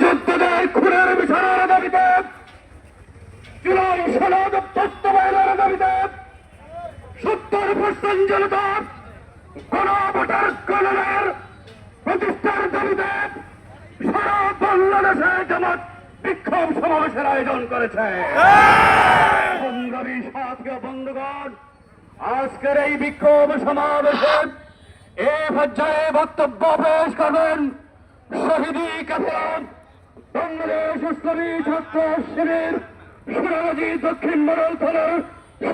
যোদ্ধাদের খুনের বিচারের দাবিতে, জুলাই সনদ বাস্তবায়নের দাবিতে, 70% জনতা গণভোটার গণনার প্রতিষ্ঠার দাবিতে সারা বাংলাদেশে জামাত বিক্ষোভ সমাবেশের আয়োজন করেছে। সংগ্রামী সাথী বন্ধুগণ, আজকের এই বিক্ষোভ সমাবেশে এ পর্যায়ে বক্তব্য পেশ করবেন শহীদি কাফের বাংলাদেশ ইসলামী ছাত্র শিবির সোনাগাজী দক্ষিণ মডেল থানার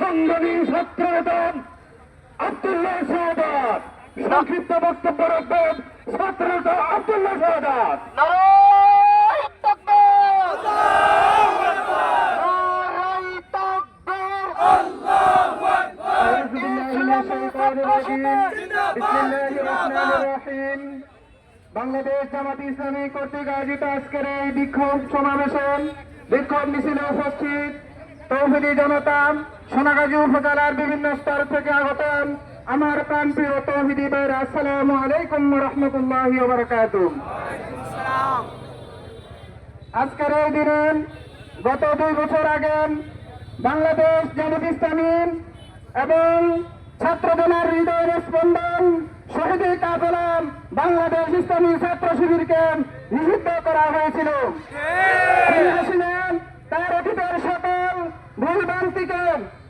সংগ্রামী ছাত্র নেতা আব্দুল্লাহ শাহাদাত। সংক্ষিপ্ত বক্তব্য রাখবেন ছাত্র নেতা আব্দুল্লাহ শাহাদাত। বাংলাদেশ জামাত ইসলামী কর্তৃক আয়োজিত আজকের এই বিক্ষোভ সমাবেশে বিক্ষোভ মিছিলে উপস্থিত তৌহিদি জনতা, সোনাগাজী উপজেলার বিভিন্ন স্তর থেকে আগত আমার প্রাণপ্রিয় তৌহিদি ভাইরা, আসসালামু আলাইকুম ওয়া রাহমাতুল্লাহি ওয়া বারাকাতুহু। আজকের এই দিনে গত 2 বছর আগে বাংলাদেশ জামাত ইসলামী এবং ছাত্রদলের হৃদয়ের স্পন্দন শহীদি কাফেলা বাংলাদেশ ইসলামী ছাত্র শিবিরকে নিষিদ্ধ করা হয়েছিল। তার অতীতের সকল ভুলভ্রান্তিকে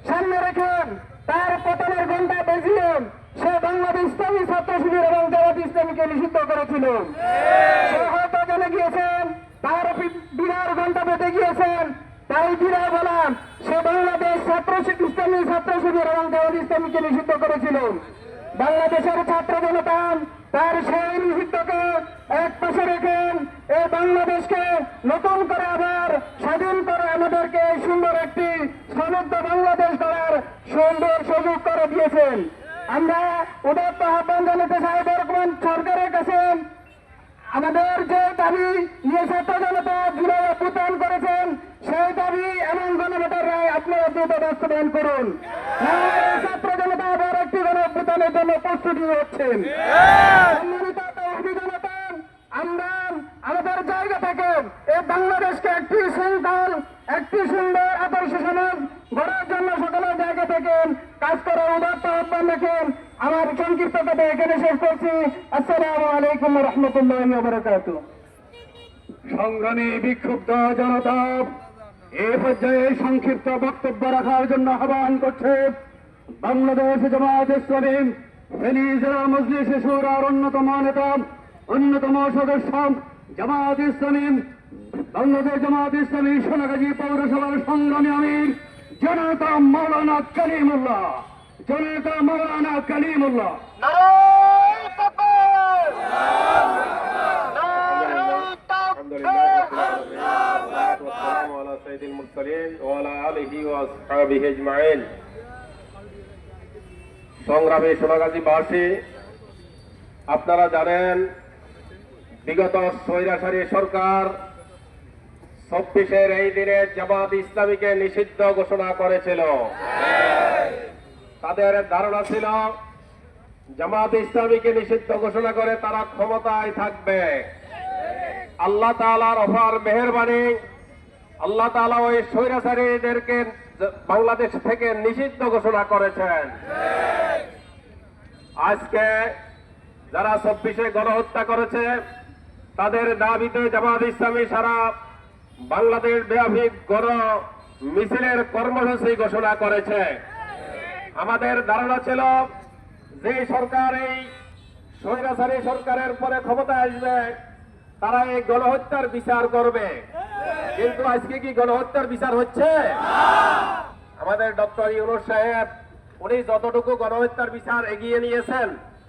সামনে রেখে তার পতনের ঘণ্টা বেজিয়ে সে বাংলাদেশ ইসলামী ছাত্র শিবির এবং জামাত ইসলামীকে নিষিদ্ধ করেছিল। সে হয়তো জেনে গিয়েছেন, তার বিরার ঘণ্টা বেঁধে গিয়েছেন, তাই বিরায় বলাম সে বাংলাদেশ ইসলামী ছাত্র শিবির এবং জামাত ইসলামীকে নিষিদ্ধ করেছিল। বাংলাদেশের ছাত্র জনতা তার সেই নিষিদ্ধকে এক পাশে রেখেন এই বাংলাদেশকে নতুন করে আবার স্বাধীন করে আমাদেরকে সুন্দর একটি সমৃদ্ধ বাংলাদেশ গড়ার সুন্দর সুযোগ করে দিয়েছেন। আমরা উদাত্ত আহ্বান জানাতে চাই বর্তমান সরকারের কাছে আমাদের যে দাবি নিয়ে ছাত্র জনতা জুলাই অভ্যুত্থান করেছেন সেই দাবি এবং গণভোটের রায় আপনারা দ্রুত বাস্তবায়ন করুন। ছাত্র জনতা আবার একটি গণঅভ্যুত্থানের জন্য প্রস্তুতি হচ্ছেন। আমরা আমাদের জায়গা থেকে এই বাংলাদেশকে একটি শৃঙ্খল, একটি সুন্দর আদর্শ সমাজ গড়ার জন্য সকলের জায়গা থেকে কাজ করার উদাত্ত আহ্বান রাখেন। আমার সংক্ষিপ্ত কথা এখানে শেষ করছি। আসসালামু আলাইকুম ওয়া রাহমাতুল্লাহি ওয়া বারাকাতুহু। সংগ্রামী বিক্ষুব্ধ জনতা এ পর্যায়ে সংক্ষিপ্ত বক্তব্য রাখার জন্য আহ্বান করছে বাংলাদেশ জামাত ইসলামী ফেনী জেলা মজলিস শুরার অন্যতম নেতা, অন্যতম সদস্য, জামাত ইসলামী বাংলাদেশ জামাত ইসলামী সোনাগাজী পৌরসভার সংগ্রামী আমির জনতা মাওলানা কালিমুল্লাহ। জনতা মাওলানা কালিমুল্লাহ। সংগ্রামী সোনাগাজীবাসী, আপনারা জানেন বিগত স্বৈরাচারী সরকার 26-এর এই দিনে জামাত ইসলামীকে নিষিদ্ধ ঘোষণা করেছিল। তাদের ধারণা ছিল জামাত ইসলামীকে নিষিদ্ধ ঘোষণা করে তারা ক্ষমতায় থাকবে। আল্লাহ তাআলার অপার মেহেরবানি, আল্লাহ তাআলা ওই স্বৈরাচারীদেরকে বাংলাদেশ থেকে নিষিদ্ধ ঘোষণা করেছেন। আজকে যারা 26-এ গণহত্যা করেছে তাদের দাবিতে জামাত ইসলামী সারা বাংলাদেশ ব্যাপী গণ মিছিলের কর্মসূচি ঘোষণা করেছে। আমাদের ধারণা ছিল যে সরকার এই স্বৈরাচারী সরকারের পরে ক্ষমতায় আসবে তারা এই গণহত্যার বিচার করবে, কিন্তু আজকে কি গণহত্যার বিচার হচ্ছে? আমাদের ডক্টর ইউনূস সাহেব উনি যতটুকু গণহত্যার বিচার এগিয়ে নিয়েছেন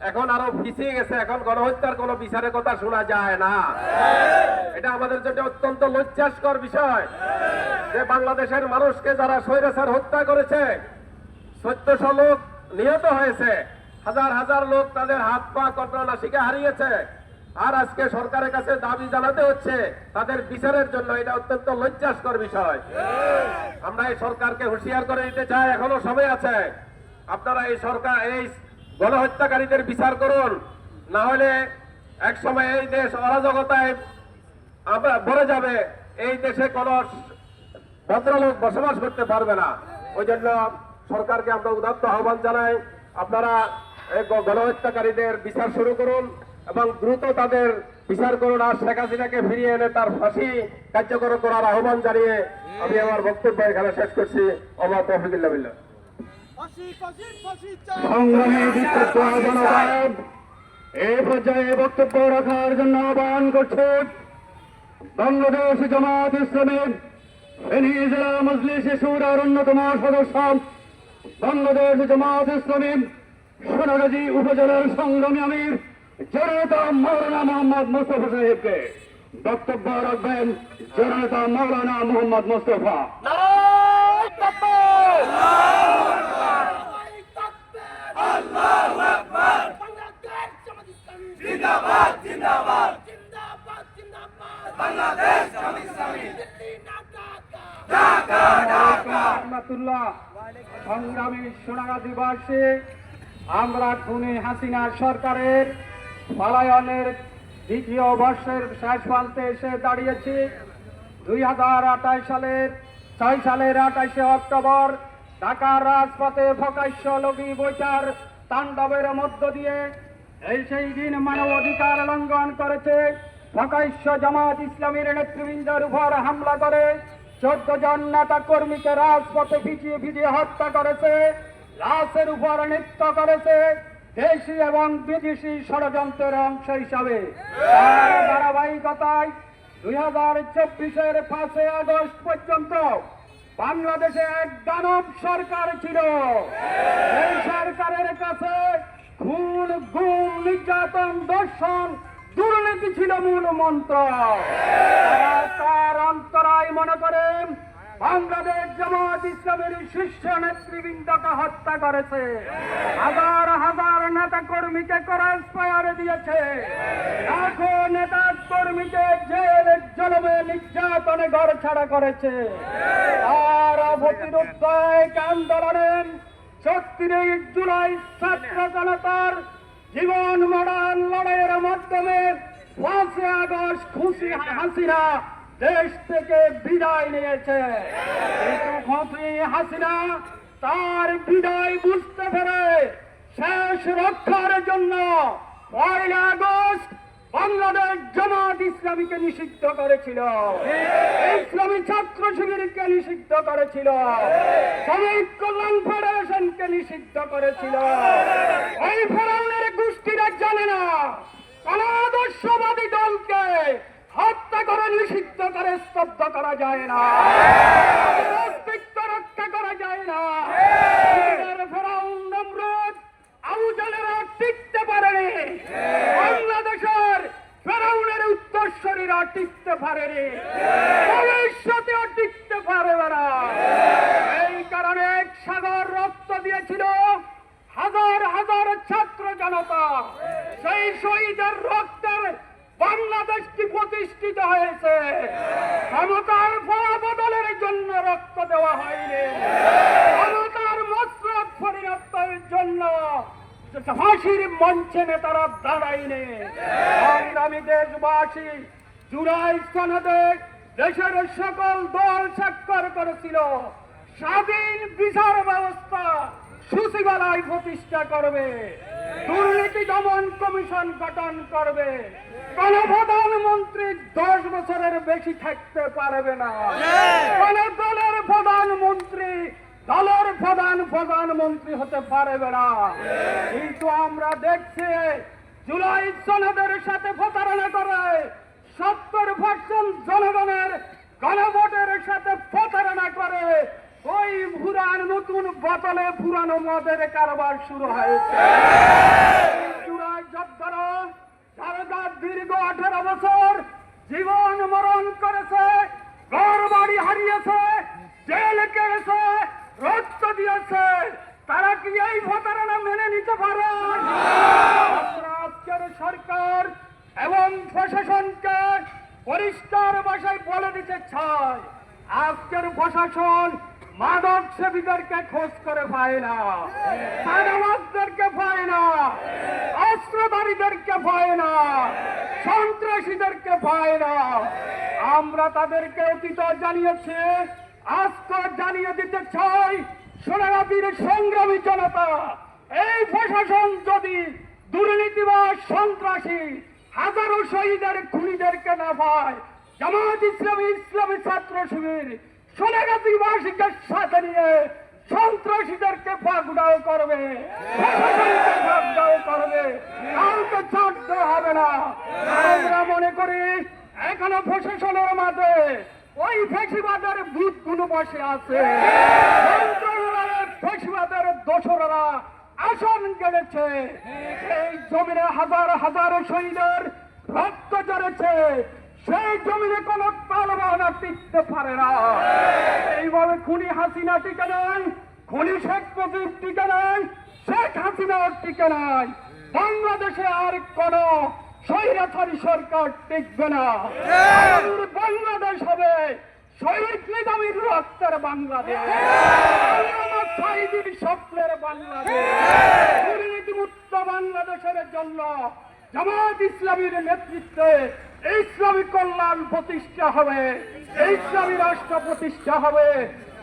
এখন আরো পিছিয়ে গেছে। এখন গণহত্যার কোন বিচারের কথা শোনা যায় না। এটা আমাদের জন্য অত্যন্ত লজ্জাস্কর বিষয় যে বাংলাদেশের মানুষকে যারা স্বৈরাচার হত্যা করেছে, 1400 লোক নিহত হয়েছে, হাজার হাজার লোক তাদের হাত পা কর্ণনাসিকা হারিয়েছে, আর আজকে সরকারের কাছে দাবি জানাতে হচ্ছে তাদের বিচারের জন্য। এটা অত্যন্ত লজ্জাস্কর বিষয়। আমরা এই সরকারকে হুঁশিয়ার করে দিতে চাই, এখনো সময় আছে। আপনারা এই সরকার এই গণহত্যাকারীদের বিচার করুন, না হলে এক সময় এই দেশ অরাজকতায় ভরে যাবে, এই দেশে কোন ভদ্রলোক বসবাস করতে পারবে না। ওই জন্য সরকারকে আমরা উদাত্ত আহ্বান জানাই, আপনারা এই গণহত্যাকারীদের বিচার শুরু করুন এবং দ্রুত তাদের বিচার করুন, আর শেখ হাসিনাকে ফিরিয়ে এনে তার ফাঁসি কার্যকর করার আহ্বান জানিয়ে আমি আমার বক্তব্য এখানে শেষ করছি। ওমা তৌফিকুল্লাহ বিল্লাহ। সংগ্রামী বিক্ষুব্ধ জনতা এই পর্যায়ে বক্তব্য রাখার জন্য আহ্বান করছে বাংলাদেশ জামাত ইসলামী ফেনী জেলা মজলিস শুরার অন্যতম সদস্য, বাংলাদেশ জামাত ইসলামী সোনাগাজী উপজেলার সংগ্রামী আমির জনতা মাওলানা মোহাম্মদ মোস্তফা সাহেবকে বক্তব্য রাখবেন জনতা মাওলানা মোহাম্মদ মোস্তফা। সংগ্রামী সোনাগাজীবাসী, আমরা খুনি হাসিনা সরকারের পলায়নের দ্বিতীয় বর্ষের শেষ প্রান্তে এসে দাঁড়িয়েছি। 2028 সালের 28শে অক্টোবর ঢাকার রাজপথে প্রকাশ্য লগি বৈঠার তাণ্ডবের মধ্য দিয়ে সেই দিন মানবাধিকার লঙ্ঘন করেছে। প্রকাশ্য জামাত ইসলামীর নেতৃবৃন্দের উপর হামলা করে 14 জন নেতা কর্মীকে রাজপথে পিটিয়ে হত্যা করেছে, লাশের উপর নৃত্য করেছে দেশি এবং বিদেশি ষড়যন্ত্রের অংশ হিসাবে। তার ধারাবাহিকতায় 2024-এর 5 আগস্ট পর্যন্ত বাংলাদেশে এক দানব সরকার ছিল। এই সরকারের কাছে খুন, গুম, নির্যাতন, দর্শন, দুর্নীতি ছিল মূল মন্ত্র। তার অন্তরায় মনে করেন বাংলাদেশ জামাত ইসলামের শীর্ষ নেতৃবৃন্দকে হত্যা করেছে, হাজার হাজার নেতা কর্মীকে ক্রস ফায়ার দিয়েছে, লাখো নেতা কর্মীকে জেল জলমে নির্যাতনে ঘর ছাড়া করেছে। আর প্রতিরোধ আন্দোলনের 36 জুলাই ছাত্র জনতার জীবন মরণ লড়াইয়ের মাধ্যমে 5 আগস্ট খুশি হাসিনা দেশ থেকে বিদায় নিয়েছে। কিন্তু খুশি হাসিনা তার বিদায় বুঝতে পেরে শেষ রক্ষার জন্য 1 আগস্ট বাংলাদেশ জামাত ইসলামীকে নিষিদ্ধ করেছিল, ইসলামী ছাত্র শিবিরকে নিষিদ্ধ করেছিল, শ্রমিক কল্যাণ ফেডারেশনকে নিষিদ্ধ করেছিল। ওই ফেরাউনের গোষ্ঠীরা জানে না কোন আদর্শবাদী দলকে হত্যা করে নিষিদ্ধ করে স্তব্ধ করা যায় না, অস্তিত্ব রক্ষা করা যায় না। ফেরাউন, নমরুদ, আবু জাহেলেরা টিকতে পারেনি, বাংলাদেশের ফেরাউনের উত্তরসূরিরা টিকতে পারেনি, ভবিষ্যতেও টিকতে পারবে না। এই কারণে এক সাগর রক্ত দিয়েছিল হাজার হাজার ছাত্র জনতা। সেই শহীদের রক্তের বাংলাদেশটি প্রতিষ্ঠিত হয়েছে। ক্ষমতার ফলাবদলের জন্য রক্ত দেওয়া হয়নি, ক্ষমতার মসনদ পরিণতের জন্য ফাঁসির মঞ্চে নেতারা দাঁড়ায়নি। সংগ্রামী দেশবাসী, জুলাই সনদে দেশের সকল দল স্বাক্ষর করেছিল স্বাধীন বিচার ব্যবস্থা সচিবালয় প্রতিষ্ঠা করবে, দুর্নীতি দমন কমিশন গঠন করবে, কোন প্রধানমন্ত্রী 10 বছরের বেশি থাকতে পারবে না, কোন দলের প্রধানমন্ত্রী দলের প্রধানমন্ত্রী হতে পারবে না। কিন্তু আমরা দেখছি জুলাই সনদের সাথে প্রতারণা করে 70% জনগণের গণভোটের সাথে প্রতারণা করে ওই পুরান নতুন বোতলে পুরানো মদের কারবার শুরু হয়েছে। জুলাই যোদ্ধারা যারা দীর্ঘ 18 বছর জীবন মরণ করেছে, ঘর বাড়ি হারিয়েছে, জেল কেটেছে, রক্ত দিয়েছে, তারা কি এই প্রতারণা মেনে নিতে পারে? আজকের সরকার এবং প্রশাসনকে পরিষ্কার ভাষায় বলে দিতে চায়, আজকের প্রশাসন মাদক সেবীদেরকে খোঁজ করে পায় না, মাদকদেরকে পায় না, অস্ত্রধারীদেরকে পায় না, সন্ত্রাসীদেরকে পায় না। আমরা তাদেরকে অতীত জানিয়েছি, আজকে জানিয়ে দিতে চাই, সোনাগাজীর সংগ্রামী জনতা, এই প্রশাসন যদি দুর্নীতিবাজ সন্ত্রাসী হাজারো শহীদের খুনিদেরকে না পায়, জামাত ইসলামী ইসলামী ছাত্র শিবির সোনাগাজীবাসীকে সাথে নিয়ে সন্ত্রাসীদেরকে পাকড়াও করবে, প্রশাসনকে পাকড়াও করবে, কাউকে ছাড় দেওয়া হবে না। আমরা মনে করি এখনো প্রশাসনের মাঝে ওই ফেসিবাদের ভূতগুলো বসে আছে, মন্ত্রণালয়ের ফেসিবাদের দোসরেরা আসন গেড়েছে, এই জমিনে হাজার হাজার শহীদের রক্ত ঝরেছে, সেই জমিনে কোন তালবাহানা টিকতে পারে না। এইভাবে খুনি হাসিনা টিকে নাই, খুনি শেখ মুজিব টিকে নাই, শেখ হাসিনাও টিকে নাই, বাংলাদেশে আর কোন স্বৈরাচারী সরকার টিকবে না। আমাদের বাংলাদেশ হবে শহীদ নিজামীর রক্তের বাংলাদেশ, আমার শহীদের স্বপ্নের বাংলাদেশ, দুর্নীতিমুক্ত বাংলাদেশের জন্য জামাত ইসলামীর নেতৃত্বে ইসলামী কল্যাণ প্রতিষ্ঠা হবে, ইসলামী রাষ্ট্র প্রতিষ্ঠা হবে।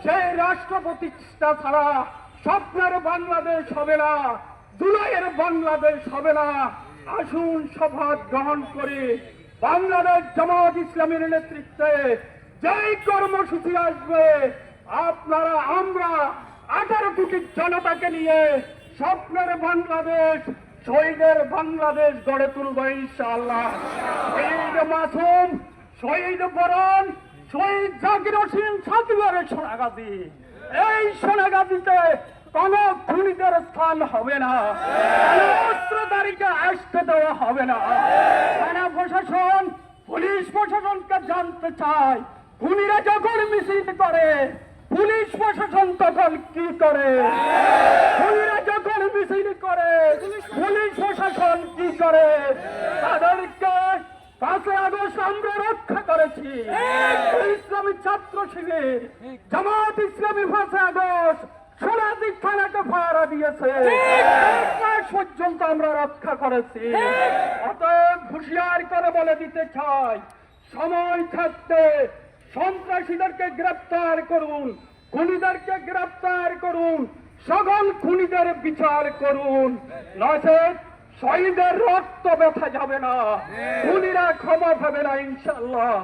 সেই রাষ্ট্র প্রতিষ্ঠা ছাড়া স্বপ্নের বাংলাদেশ হবে না, দুলাইয়ের বাংলাদেশ হবে না। আসুন শপথ গ্রহণ করি, বাংলাদেশ জামাত ইসলামীর নেতৃত্বে যেই কর্মসূচি আসবে, আপনারা আমরা 18 কোটি জনতাকে নিয়ে স্বপ্নের বাংলাদেশ, শহীদের বাংলাদেশ গড়ে তুলব ইনশাআল্লাহ। শহীদ মাসুম, শহীদ বরণ, শহীদ জাকির হোসেন সাথীবারের সোনাগাজী, এই সোনাগাজীতে কোন খুনিদের স্থান হবে না, অস্ত্রধারীকে আসতে দেওয়া হবে না। থানা প্রশাসন, পুলিশ প্রশাসনকে জানতে চায়, খুনিরা যখন মিছিল করে পুলিশ প্রশাসন তখন কি করে? খুনিরা যখন মিছিল করে পুলিশ প্রশাসন কি করে? তাদেরকে 5 আগস্ট আমরা রক্ষা করেছি, ইসলামী ছাত্র শিবির জামাত ইসলামী 5 আগস্ট সোনাগাজী থানাকে পাহারা দিয়েছে, 1 মাস পর্যন্ত আমরা রক্ষা করেছি। অতএব হুঁশিয়ার করে বলে দিতে চাই, সময় থাকতে সন্ত্রাসীদেরকে গ্রেপ্তার করুন, খুনিদেরকে গ্রেপ্তার করুন, সকল খুনিদের বিচার করুন, নচেৎ শহীদের রক্ত ব্যথা যাবে না, খুনিরা ক্ষমা পাবে না ইনশাআল্লাহ।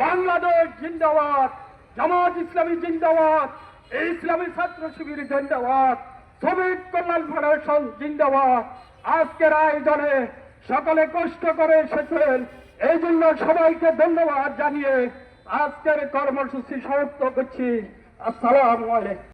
বাংলাদেশ জিন্দাবাদ, জামাত ইসলামী জিন্দাবাদ, ইসলামী ছাত্র শিবির জিন্দাবাদ, শ্রমিক কল্যাণ ফেডারেশন জিন্দাবাদ। আজকের আয়োজনে সকলে কষ্ট করে এসেছেন, এই জন্য সবাইকে ধন্যবাদ জানিয়ে আজকের কর্মসূচি সমাপ্ত করছি। আসসালামু আলাইকুম।